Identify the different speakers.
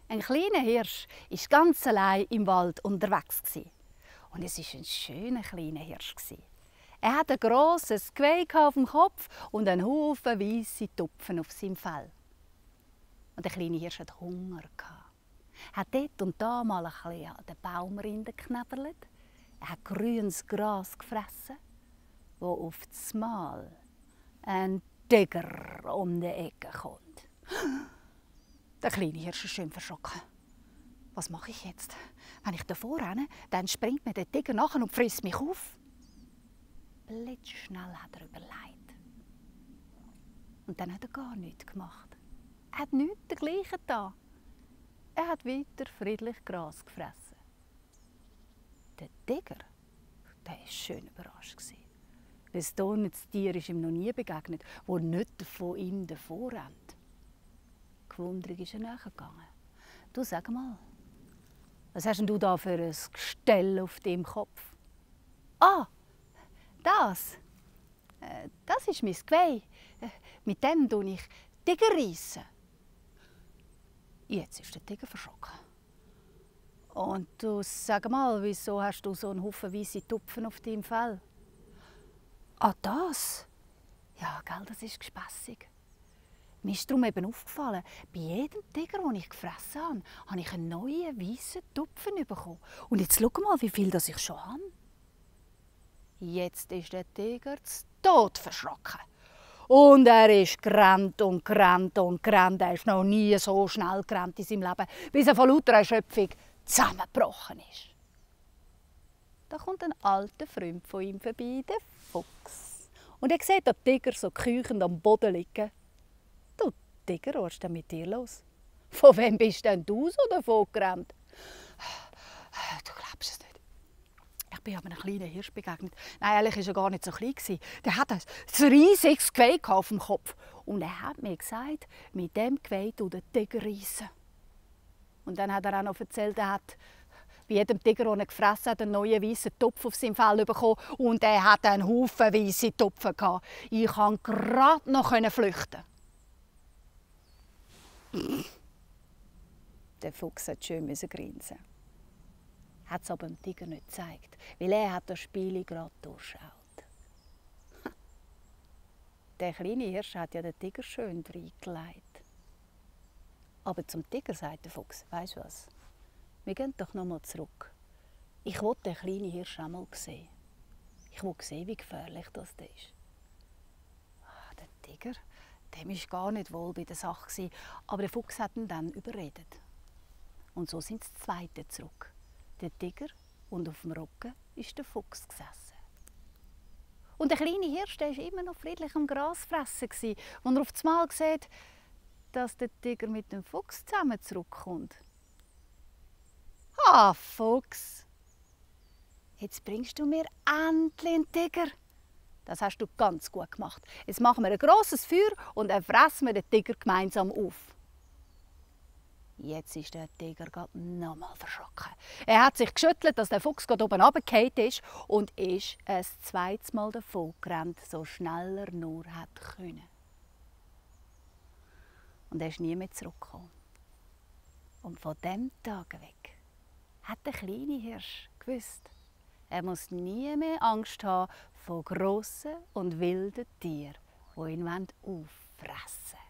Speaker 1: Ein kleiner Hirsch war ganz allein im Wald unterwegs. Und es war ein schöner kleiner Hirsch. Er hatte ein grosses Geweih auf dem Kopf und einen Haufen weisse Tupfen auf seinem Fell. Und der kleine Hirsch hatte Hunger. Er hat dort und da mal ein bisschen an den Baumrinden geknabbert. Er hat grünes Gras gefressen, wo auf einmal ein Tiger um die Ecke kommt. Der kleine Hirsch ist schön verschrocken. Was mache ich jetzt? Wenn ich davor renne, dann springt mir der Tiger nachher und frisst mich auf. Blitzschnell hat er überlegt. Und dann hat er gar nichts gemacht. Er hat nichts dergleichen getan. Er hat weiter friedlich Gras gefressen. Der Tiger, der war schön überrascht. Ein donnerndes Tier ist ihm noch nie begegnet, das nicht von ihm davor rennt. Gewundrig ist er nachgegangen. Du, sag mal, was hast denn du da für ein Gestell auf deinem Kopf? Ah, das. Das ist mein Geweih. Mit dem reisse ich Tiger. Jetzt ist der Tiger verschrocken. Und du, sag mal, wieso hast du so einen Haufen weisse Tupfen auf deinem Fell? Ah, das? Ja, gell, das ist gespässig. Mir ist darum eben aufgefallen, bei jedem Tiger, den ich gefressen habe, habe ich einen neuen weißen Tupfen bekommen. Und jetzt schau mal, wie viel das ich schon habe. Jetzt ist der Tiger zu Tod verschrocken. Und er ist gerannt und gerannt und gerannt. Er ist noch nie so schnell gerannt in seinem Leben, bis er von lauter Erschöpfung zusammengebrochen ist. Da kommt ein alter Freund von ihm vorbei, der Fuchs. Und er sieht den Tiger so keuchend am Boden liegen. Du Tiger, was ist denn mit dir los? Von wem bist denn du so davon gerannt? Du glaubst es nicht. Ich bin aber einem kleinen Hirsch begegnet. Nein, ehrlich war er gar nicht so klein. Der hat ein riesiges Geweih auf dem Kopf. Und er hat mir gesagt, mit dem Geweih tut der Tiger reissen. Und dann hat er auch noch erzählt, er hat bei jedem Tiger, den er gefressen hat, einen neuen weißen Topf auf seinem Fell bekommen. Und er hatte einen Haufen weisse Tupfen. Ich konnte gerade noch flüchten. Der Fuchs hat schön grinsen. Hat es aber dem Tiger nicht gezeigt, weil er hat das Spiel gerade durchschaut. Der kleine Hirsch hat ja den Tiger schön reingelegt. Aber zum Tiger sagt der Fuchs, weisst du was? Wir gehen doch noch mal zurück. Ich will den kleinen Hirsch auch mal sehen. Ich will sehen, wie gefährlich das ist. Der Tiger, dem war gar nicht wohl bei der Sache, aber der Fuchs hat ihn dann überredet. Und so sind sie zweite zurück. Der Tiger und auf dem Rücken ist der Fuchs gesessen. Und der kleine Hirsch war immer noch friedlich am Gras fressen, als er auf einmal sieht, dass der Tiger mit dem Fuchs zusammen zurückkommt. Ah, Fuchs, jetzt bringst du mir endlich einen Tiger. Das hast du ganz gut gemacht. Jetzt machen wir ein grosses Feuer und dann fressen wir den Tiger gemeinsam auf. Jetzt ist der Tiger noch mal verschrocken. Er hat sich geschüttelt, dass der Fuchs gerade oben runtergefallen ist und ist ein zweites Mal davon gerannt, so schnell er nur konnte. Und er ist nie mehr zurückgekommen. Und von diesem Tag weg hat der kleine Hirsch gewusst, er muss nie mehr Angst haben vor grossen und wilden Tieren, die ihn auffressen wollen.